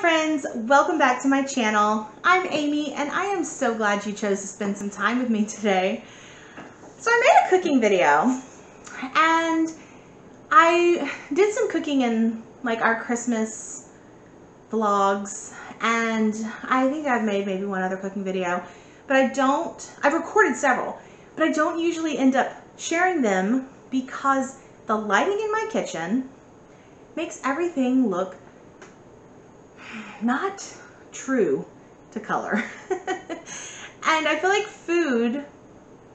friends, welcome back to my channel. I'm Amy and I am so glad you chose to spend some time with me today. So I made a cooking video and I did some cooking in like our Christmas vlogs, and I think I've made maybe one other cooking video, but I've recorded several, but I don't usually end up sharing them because the lighting in my kitchen makes everything look not true to color. And I feel like food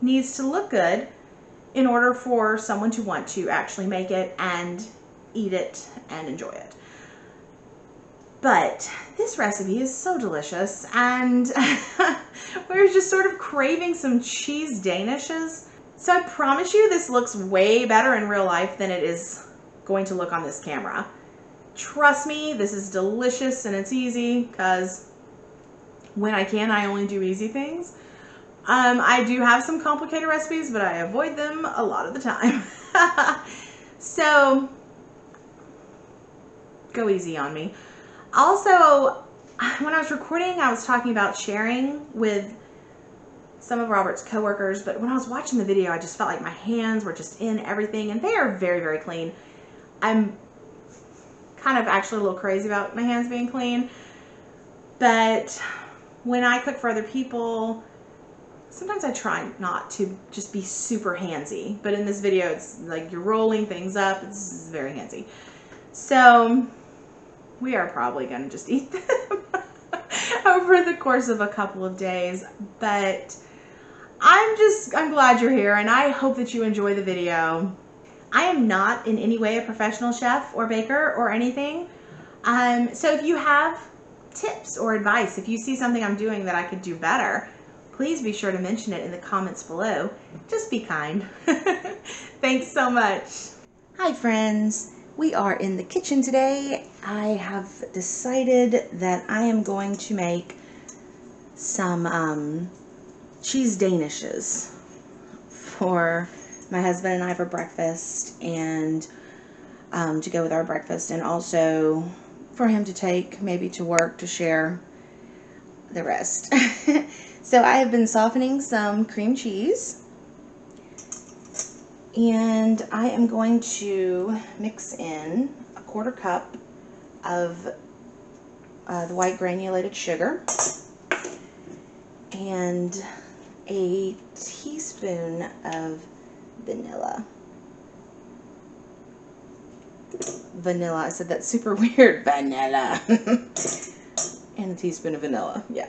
needs to look good in order for someone to want to actually make it and eat it and enjoy it. But this recipe is so delicious, and we're just sort of craving some cheese Danishes. So I promise you this looks way better in real life than it is going to look on this camera. Trust me, this is delicious and it's easy, because when I can, I only do easy things. I do have some complicated recipes, but I avoid them a lot of the time. So go easy on me. Also, when I was recording, I was talking about sharing with some of Robert's coworkers, but when I was watching the video, I just felt like my hands were just in everything, and they are very, very clean. I'm kind of actually a little crazy about my hands being clean, but when I cook for other people, sometimes I try not to just be super handsy, but in this video it's like you're rolling things up. It's very handsy. So we are probably going to just eat them over the course of a couple of days, but I'm glad you're here, and I hope that you enjoy the video. I am not in any way a professional chef or baker or anything. So if you have tips or advice, if you see something I'm doing that I could do better, please be sure to mention it in the comments below. Just be kind. Thanks so much. Hi friends, we are in the kitchen today. I have decided that I am going to make some cheese Danishes for my husband and I for breakfast, and to go with our breakfast, and also for him to take maybe to work to share the rest. So I have been softening some cream cheese, and I am going to mix in a 1/4 cup of the white granulated sugar and a teaspoon of vanilla. I said that super weird. Vanilla. And a teaspoon of vanilla. Yeah.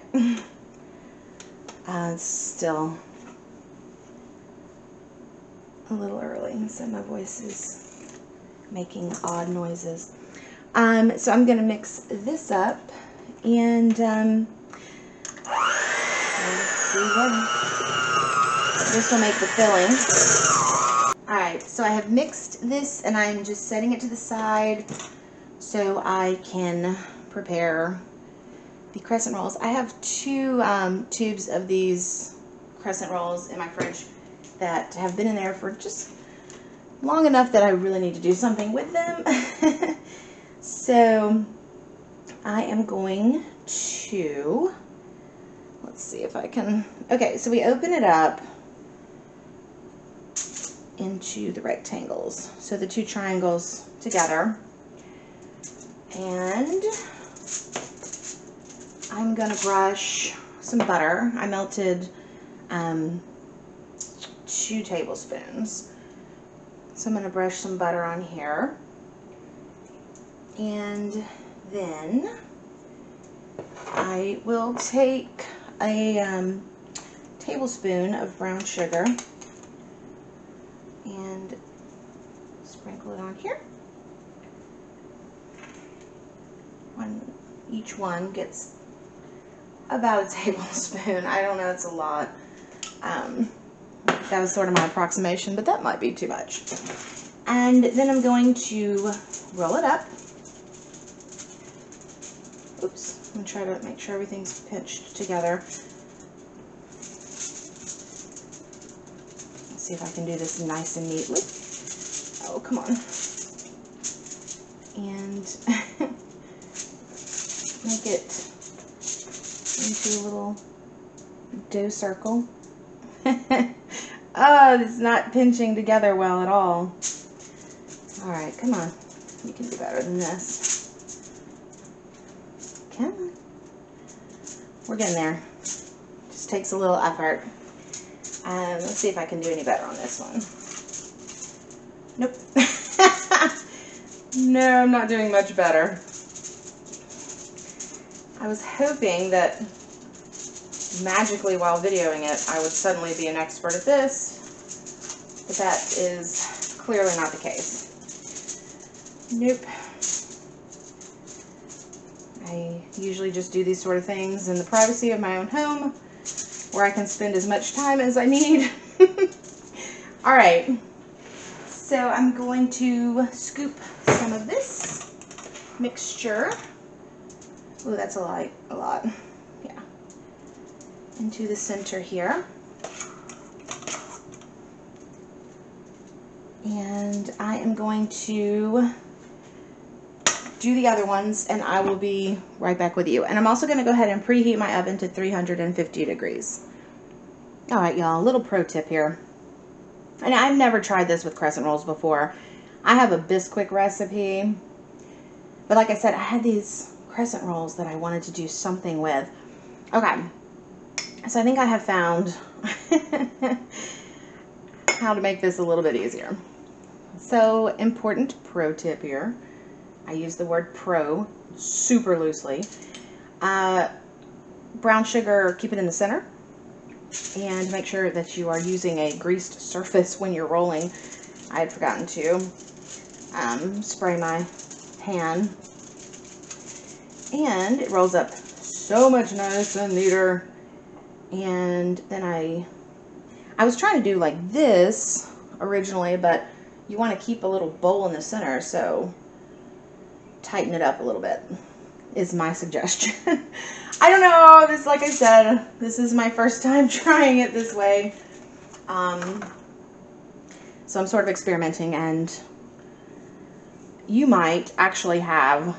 Still a little early, so my voice is making odd noises. So I'm going to mix this up, and let's see what this will make the filling. Alright, so I have mixed this, and I'm just setting it to the side so I can prepare the crescent rolls. I have two tubes of these crescent rolls in my fridge that have been in there for just long enough that I really need to do something with them. So I am going to, let's see if I can, okay, so we open it up into the rectangles, so the two triangles together, and I'm gonna brush some butter. I melted 2 tablespoons, so I'm gonna brush some butter on here, and then I will take a tablespoon of brown sugar and sprinkle it on here. Each one gets about a tablespoon. I don't know, it's a lot. That was sort of my approximation, but that might be too much. And then I'm going to roll it up. Oops, I'm going to try to make sure everything's pinched together. Let's see if I can do this nice and neatly. Oh, come on. And make it into a little dough circle. Oh, it's not pinching together well at all. All right, come on. You can do better than this. Come on. We're getting there. Just takes a little effort. Let's see if I can do any better on this one. Nope. No, I'm not doing much better. I was hoping that magically while videoing it, I would suddenly be an expert at this, but that is clearly not the case. Nope. I usually just do these sort of things in the privacy of my own home, where I can spend as much time as I need. All right, so I'm going to scoop some of this mixture. Oh, that's a lot. Yeah. Into the center here. And I am going to do the other ones, and I will be right back with you. And I'm also going to go ahead and preheat my oven to 350 degrees. All right, y'all, a little pro tip here. And I've never tried this with crescent rolls before. I have a Bisquick recipe, but like I said, I had these crescent rolls that I wanted to do something with. Okay, so I think I have found how to make this a little bit easier. So, important pro tip here. I use the word pro super loosely. Brown sugar, keep it in the center. And make sure that you are using a greased surface when you're rolling. I had forgotten to spray my pan. And it rolls up so much nicer and neater. And then I was trying to do like this originally, but you want to keep a little bowl in the center, so tighten it up a little bit is my suggestion. I don't know, this, like I said, this is my first time trying it this way. So I'm sort of experimenting, and you might actually have,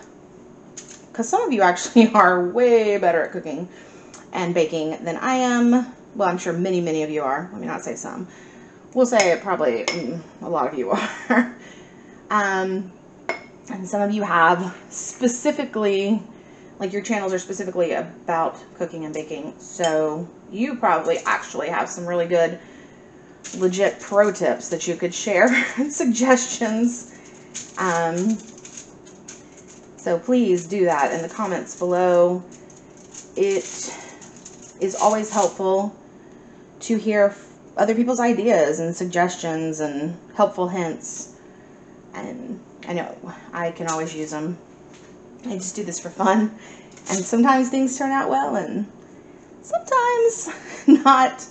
because some of you actually are way better at cooking and baking than I am. Well, I'm sure many, many of you are. Let me not say some. We'll say probably a lot of you are. And some of you have specifically, like your channels are specifically about cooking and baking. So you probably actually have some really good, legit pro tips that you could share and suggestions. So please do that in the comments below. It is always helpful to hear other people's ideas and suggestions and helpful hints. And I know I can always use them. I just do this for fun. And sometimes things turn out well, and sometimes not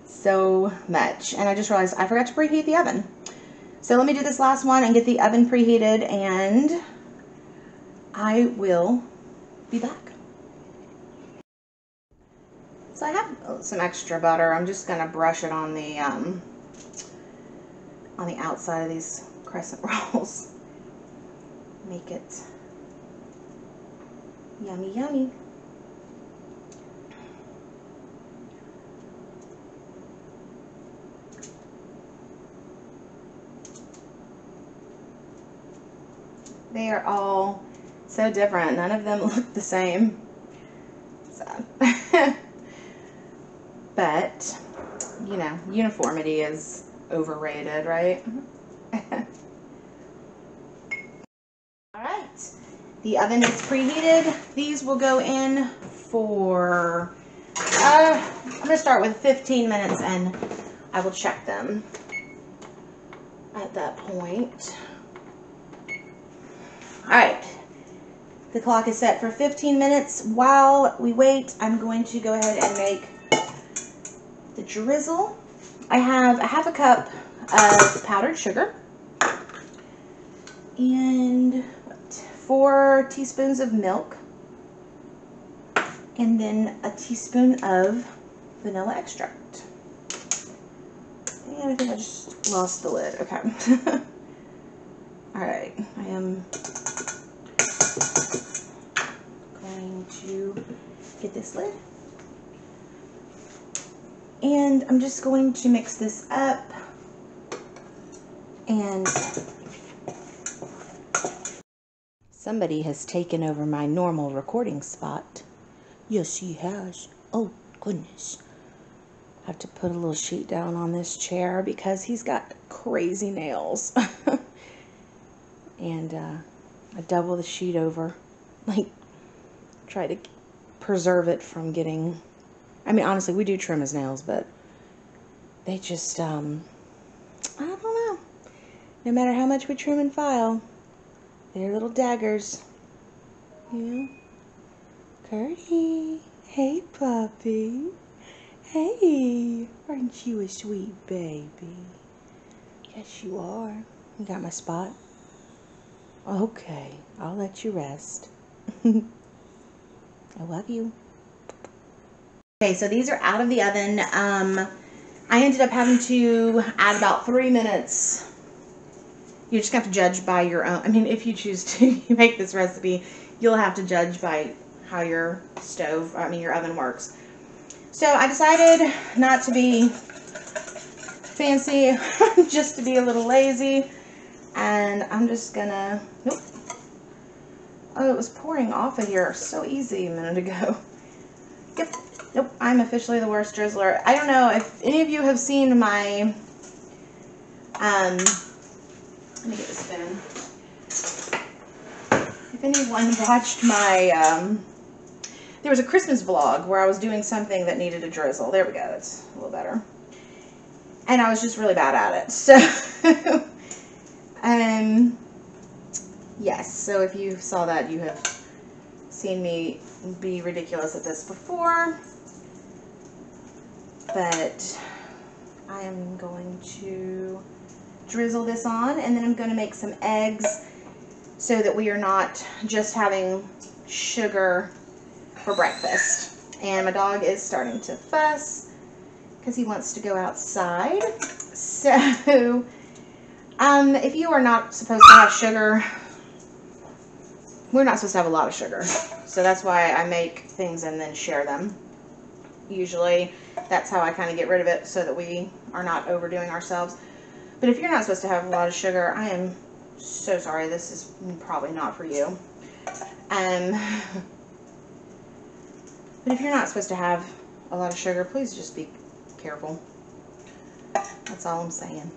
so much. And I just realized I forgot to preheat the oven. So let me do this last one and get the oven preheated, and I will be back. So I have some extra butter. I'm just gonna brush it on the outside of these crescent rolls. Make it yummy, yummy. They are all so different. None of them look the same. So. But, you know, uniformity is overrated, right? Alright, the oven is preheated. These will go in for, I'm going to start with 15 minutes, and I will check them at that point. Alright, the clock is set for 15 minutes. While we wait, I'm going to go ahead and make the drizzle. I have a half a cup of powdered sugar and 4 teaspoons of milk, and then a teaspoon of vanilla extract. And I think I just lost the lid. Okay. Alright, I am going to get this lid. And I'm just going to mix this up. And somebody has taken over my normal recording spot. Yes, he has. Oh, goodness. I have to put a little sheet down on this chair because he's got crazy nails. And I double the sheet over. Like, try to preserve it from getting... I mean, honestly, we do trim his nails, but they just, I don't know. No matter how much we trim and file, they're little daggers. Yeah. Curdy. Hey, puppy. Hey. Aren't you a sweet baby? Yes, you are. You got my spot? Okay. I'll let you rest. I love you. Okay, so these are out of the oven. I ended up having to add about 3 minutes. You just have to judge by your own. I mean, if you choose to make this recipe, you'll have to judge by how your your oven works. So I decided not to be fancy, just to be a little lazy. And I'm just gonna, nope. Oh, it was pouring off of here so easy a minute ago. Yep. Nope, I'm officially the worst drizzler. I don't know if any of you have seen my, let me get this spoon. If anyone watched my, there was a Christmas vlog where I was doing something that needed a drizzle. There we go, that's a little better. And I was just really bad at it. So, yes, so if you saw that, you have seen me be ridiculous at this before. But I am going to drizzle this on, and then I'm going to make some eggs so that we are not just having sugar for breakfast. And my dog is starting to fuss because he wants to go outside. So, if you are not supposed to have sugar, we're not supposed to have a lot of sugar. So that's why I make things and then share them. Usually that's how I kind of get rid of it so that we are not overdoing ourselves. But if you're not supposed to have a lot of sugar, I am so sorry. This is probably not for you. But if you're not supposed to have a lot of sugar, please just be careful. That's all I'm saying.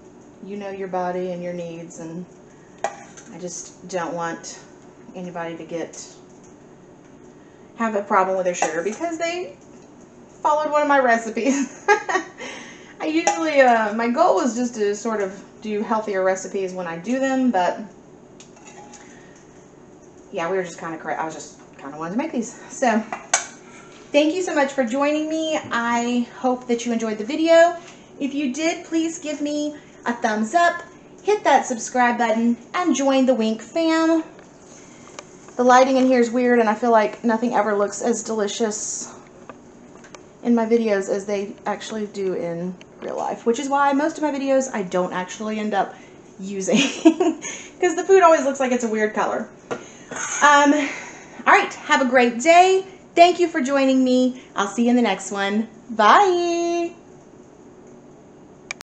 You know your body and your needs, and I just don't want anybody to have a problem with their sugar because they followed one of my recipes. I usually, my goal was just to sort of do healthier recipes when I do them, but yeah, we were just kind of I was just kind of wanted to make these. So thank you so much for joining me. I hope that you enjoyed the video. If you did, please give me a thumbs up, hit that subscribe button, and join the Wink fam. The lighting in here is weird, and I feel like nothing ever looks as delicious in my videos as they actually do in real life, which is why most of my videos I don't actually end up using because the food always looks like it's a weird color. Alright, have a great day. Thank you for joining me. I'll see you in the next one. Bye!